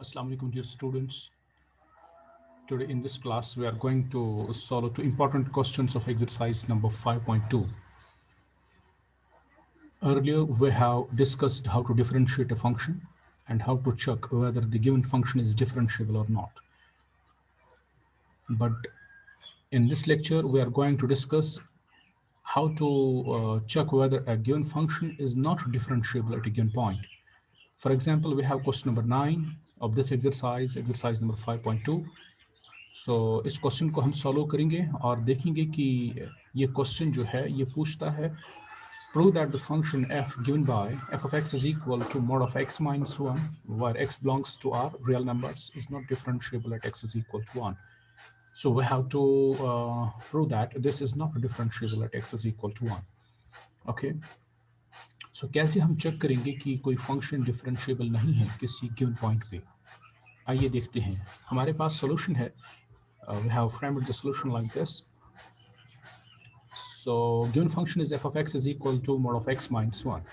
Assalamu alaikum dear students. Today in this class we are going to solve two important questions of exercise number 5.2. Earlier we have discussed how to differentiate a function and how to check whether the given function is differentiable or not. But in this lecture we are going to discuss how to check whether a given function is not differentiable at a given point. For example, we have question number 9 of this exercise number 5.2. सो इस question को हम solve करेंगे और देखेंगे कि ये question जो है ये पूछता है prove that the function f given by f of x is equal to mod of x minus 1 where x belongs to our real numbers is not differentiable at x is equal to 1. So we have to prove that this is not differentiable at x is equal to 1. Okay. So कैसे हम check करेंगे कि कोई function differentiable नहीं है किसी given point पे? आइए देखते हैं. हमारे पास सॉल्यूशन है. We have framed the solution like this. So given function is f of x is equal to mod of x minus 1.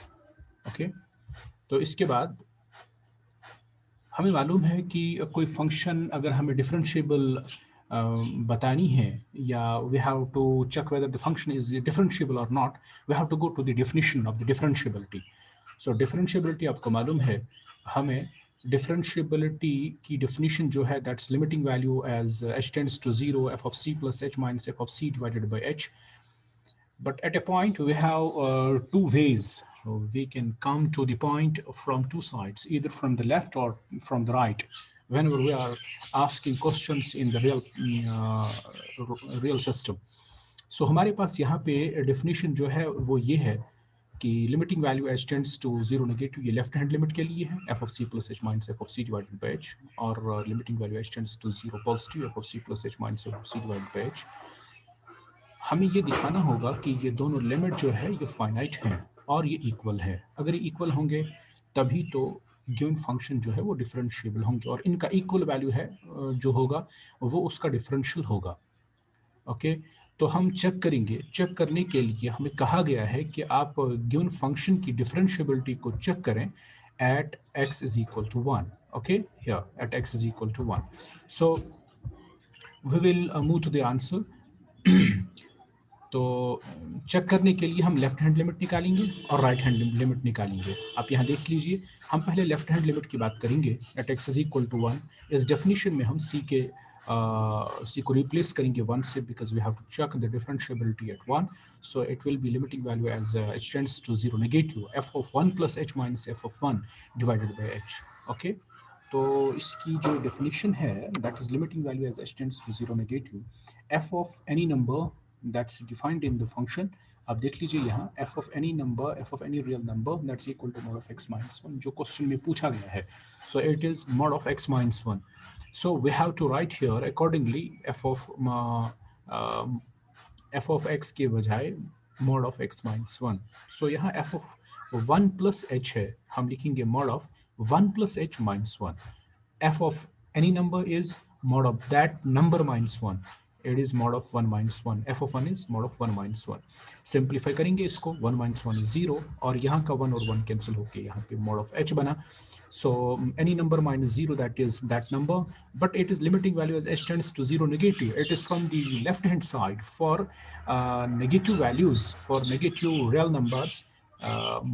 Okay. तो इसके बाद हमें मालूम है कि कोई फंक्शन अगर हमें डिफरेंशिएबल बतानी है या we have to check whether the function is differentiable or not, we have to go to the definition of the differentiability. So differentiability आपको मालूम है, हमें differentiability की definition जो है that's limiting value as h tends to 0 f of c plus h minus f of c divided by h. But at a point we have two ways. We can come to the point from two sides, either from the left or from the right. Whenever we are asking questions in the real system. So हमारे पास यहाँ पे definition जो है वो ये है कि limiting value h tends to 0 negative ये left hand limit के लिए है f of c plus h minus f of c divided by h और limiting value h tends to 0 positive f of c plus h minus f of c divided by h. हमें ये दिखाना होगा कि ये दोनों लिमिट जो है ये फाइनाइट हैं और ये इक्वल है. अगर ये इक्वल होंगे तभी तो गिवन फंक्शन जो है वो डिफरेंशिएबल होंगे और इनका इक्वल वैल्यू है जो होगा वो उसका डिफरेंशियल होगा. ओके. तो हम चेक करेंगे. चेक करने के लिए हमें कहा गया है कि आप गिवन फंक्शन की डिफरेंशिएबिलिटी को चेक करें at x is equal to 1. Okay. Here at x is equal to 1. So we will move to the answer. तो चेक करने के लिए हम लेफ्ट हैंड लिमिट निकालेंगे और राइट हैंड लिमिट निकालेंगे. आप यहाँ देख लीजिए. हम पहले लेफ्ट हैंड लिमिट की बात करेंगे at x is equal to 1. इस डेफिनेशन में हम सी को रिप्लेस करेंगे 1 से because we have to check the differentiability at 1. So it will be limiting value as h tends to 0 negative f of 1 plus h minus f of 1 divided by h. Okay. तो इसकी जो definition है that is limiting value as h tends to 0 negative f of any number that's defined in the function. अब देख लीजिए यहाँ f of any number, f of any real number that's equal to mod of x minus 1 जो question में पूछा गया है. So it is mod of x minus 1. So we have to write here accordingly f of x के बजाय mod of x minus 1. So यहाँ f of 1 plus h है, हम लिखेंगे mod of 1 plus h minus 1. f of any number is mod of that number minus 1. It is mod of 1 minus 1. f of 1 is mod of 1 minus 1. Simplify करेंगे इसको. 1 minus 1 is 0 और यहाँ का 1 और 1 cancel होके यहाँ पे mod of h बना. So any number minus 0 that is that number, but it is limiting value as h tends to 0 negative. It is from the left hand side for negative values, for negative real numbers.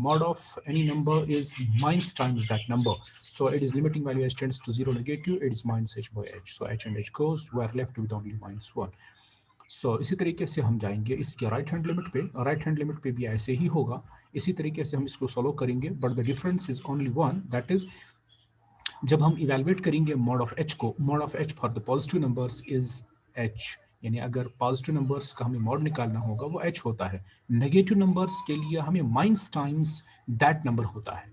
Mod of any number is minus times that number. So it is limiting value h tends to 0 negative. It is minus h by h. So h and h goes. We are left with only minus 1. So इसी तरीके से हम जाएंगे इसके right hand limit पे. Right hand limit पे भी ऐसे ही होगा. इसी तरीके से हम इसको सॉल्व करेंगे. But the difference is only one. That is जब हम इवेलुएट करेंगे mod of h को, mod of h for the positive numbers is h. यानी अगर पॉजिटिव नंबर्स का हमें मॉड निकालना होगा वो h होता है. नेगेटिव नंबर्स के लिए हमें माइनस टाइम्स दैट नंबर होता है.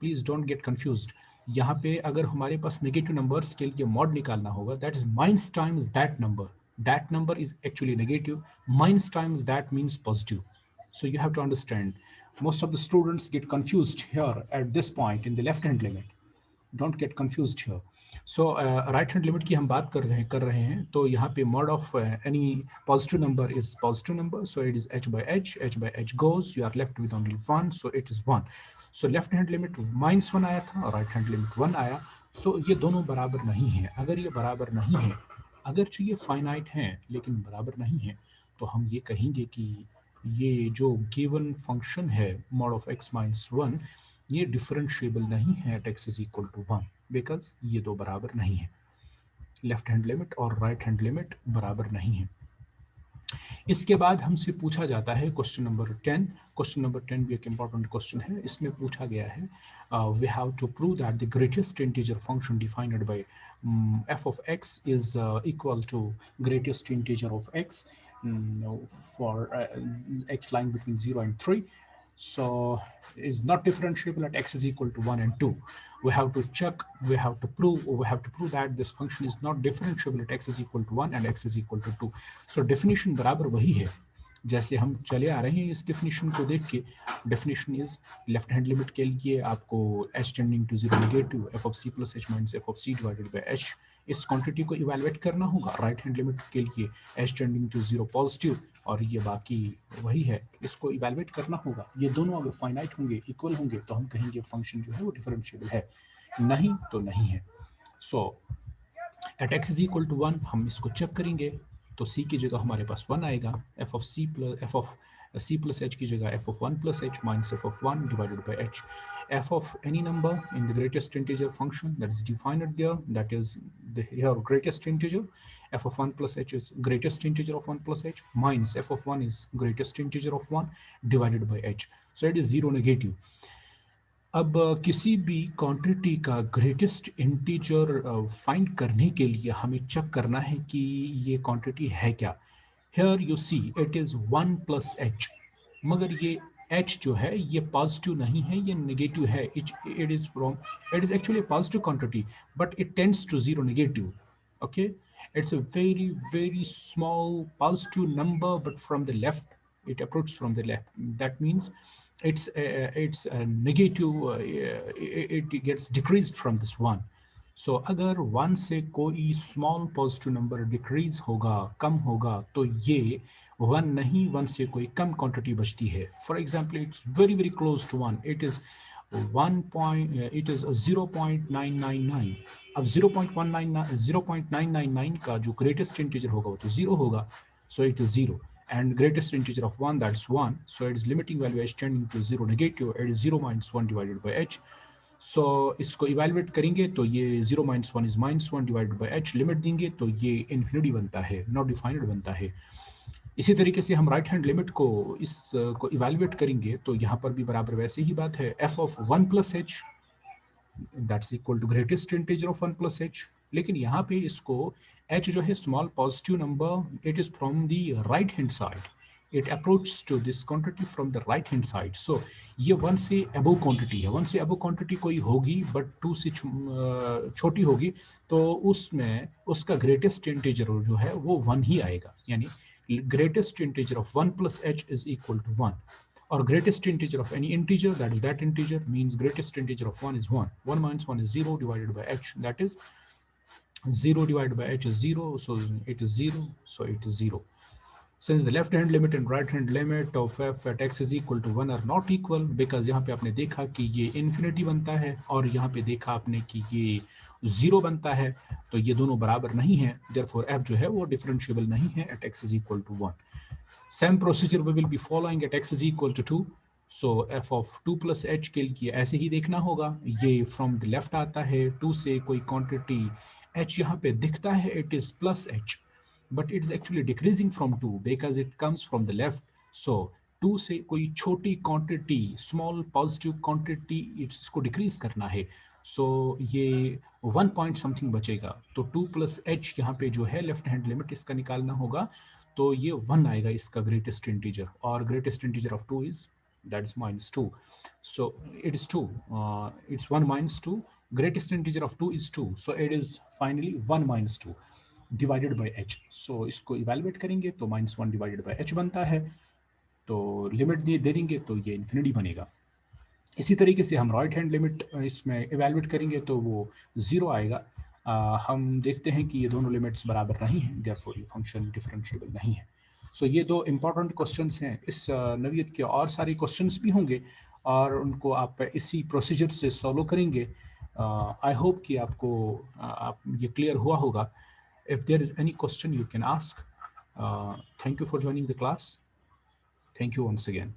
Please don't get confused. यहाँ पे अगर हमारे पास नेगेटिव नंबर्स के लिए मॉड निकालना होगा that is minus times that number. That number is actually negative. Minus times that means positive. So you have to understand. Most of the students get confused here at this point in the left hand limit. Don't get confused here. So right hand limit की हम बात कर रहे हैं. तो यहाँ पे mod of any positive number is positive number. So it is h by h. h by h goes. You are left with only 1. So it is 1. So left hand limit minus 1 आया था और right hand limit 1 आया. सो ये दोनों बराबर नहीं है। अगर ये बराबर नहीं है, अगर ये फाइनाइट हैं लेकिन बराबर नहीं है, तो हम ये कहेंगे कि ये जो गिवन फंक्शन है mod of x minus one, ये डिफरेंशिएबल नहीं है at x is equal to one, because ये दो बराबर नहीं है। लेफ्ट हैंड लिमिट और राइट हैंड लिमिट बराबर नहीं है। इसके बाद हमसे पूछा जाता है क्वेश्चन नंबर 10। क्वेश्चन नंबर 10 भी एक इंपॉर्टेंट क्वेश्चन है। इसमें पूछा गया है we have to prove that the greatest integer function defined by f of x is equal to greatest integer of x for x lying between 0 and 3, so is not differentiable at x is equal to 1 and 2. We have to check, we have to prove that this function is not differentiable at x is equal to 1 and x is equal to 2. So definition बराबर वही है जैसे हम चले आ रहे हैं। इस definition को देख के, definition is left hand limit के लिए आपको h tending to zero negative f of c plus h minus f of c divided by h, इस क्वांटिटी को इवैल्यूएट करना होगा। राइट हैंड लिमिट के लिए h tending to zero positive, और ये बाकी वही है, इसको इवैल्यूएट करना होगा। ये दोनों अगर फाइनाइट होंगे, इक्वल होंगे, तो हम कहेंगे फंक्शन जो है वो डिफरेंशिएबल है, नहीं तो नहीं है। So at x is equal to one हम इसको चेक करेंगे, तो c की जगह हमारे पास 1 आएगा, f of c plus h की जगह f of 1 plus h minus f of 1 divided by h, f of any number in the greatest integer function that is defined there, that is the here greatest integer, f of 1 plus h is greatest integer of 1 plus h minus f of 1 is greatest integer of 1 divided by h, so it is zero negative. अब किसी भी quantity का greatest integer find करने के लिए हमें check करना है कि ये क्वांटिटी है क्या। Here you see it is 1 plus H, मगर ये h जो है ये पॉजिटिव नहीं है, ये नेगेटिव है। It is actually positive quantity but it tends to zero negative. Okay, it's a very small positive number, but from the left it approaches from the left, that means it's a negative, it gets decreased from this one. So अगर 1 से कोई small positive number decrease होगा, कम होगा, तो ये 1 नहीं, 1 से कोई कम क्वांटिटी बचती है। For example it's very close to 1, it is 0.999। अब 0.999 का जो ग्रेटेस्ट इंटीजर होगा वो तो जीरो होगा, so it is zero, and greatest integer of 1, that's 1, so its limiting value h tending to 0 negative, it is 0 minus 1 divided by h. So इसको evaluate करेंगे तो ये 0 minus 1 is minus 1 divided by h, limit देंगे तो ये infinity बनता है, not defined बनता है। इसी तरीके से हम राइट हैंड लिमिट को इसको इवेलुएट करेंगे तो यहाँ पर भी बराबर वैसे ही बात है, f of 1 plus h that's equal to greatest integer of 1 plus h, लेकिन यहाँ पे इसको h जो है small positive number, it is from the right hand side, it approach to this quantity from the right hand side. So ये 1 से above quantity है, 1 से अबव क्वांटिटी कोई होगी बट 2 से छोटी होगी, तो उसमें उसका ग्रेटेस्ट इंटीजर जो है वो 1 ही आएगा, यानी greatest integer of 1 plus h is equal to 1, or greatest integer of any integer, that is that integer, means greatest integer of 1 is 1. 1 minus 1 is 0 divided by h, that is 0 divided by h is 0, so it is 0, so it is 0. Since the left hand limit and right hand limit of f at x is equal to 1 are not equal, because यहाँ पे आपने देखा कि ये infinity बनता है और यहाँ पे देखा आपने कि ये 0 बनता है, तो ये दोनों बराबर नहीं है, therefore f जो है वो डिफरेंशिएबल नहीं है at x is equal to 1. Same procedure we will be following at x is equal to 2. So f of 2 plus h के लिए ऐसे ही देखना होगा, ये from the left आता है, 2 से कोई quantity h यहाँ पे दिखता है, it is plus h, but it is actually decreasing from 2 because it comes from the left. So 2 से कोई छोटी quantity, small positive quantity, इसको decrease करना है, so ये 1 point something बचेगा, तो 2 plus h यहाँ पे जो है लेफ्ट हैंड लिमिट इसका निकालना होगा, तो ये 1 आएगा इसका ग्रेटेस्ट इंटीजर, और greatest integer of 2 is that is minus 2, so it is 2, it's 1 minus 2, greatest integer of 2 is 2, so it is finally 1 minus 2 divided by h. so इसको इवेलुएट करेंगे तो -1 divided by h बनता है, तो limit दे देंगे तो ये इन्फिनिटी बनेगा। इसी तरीके से हम राइट हैंड लिमिट इसमें इवेलुएट करेंगे तो वो 0 आएगा। हम देखते हैं कि ये दोनों लिमिट्स बराबर नहीं हैं, देयरफॉर ये फंक्शन डिफरेंशिएबल नहीं है। सो ये दो इम्पॉर्टेंट क्वेश्चंस हैं। इस नवियत के और सारे क्वेश्चंस भी होंगे और उनको आप इसी प्रोसीजर से सॉल्व करेंगे। आई होप कि आपको आप ये क्लियर हुआ होगा. If there is any question, you can ask. Thank you for joining the class. Thank you once again.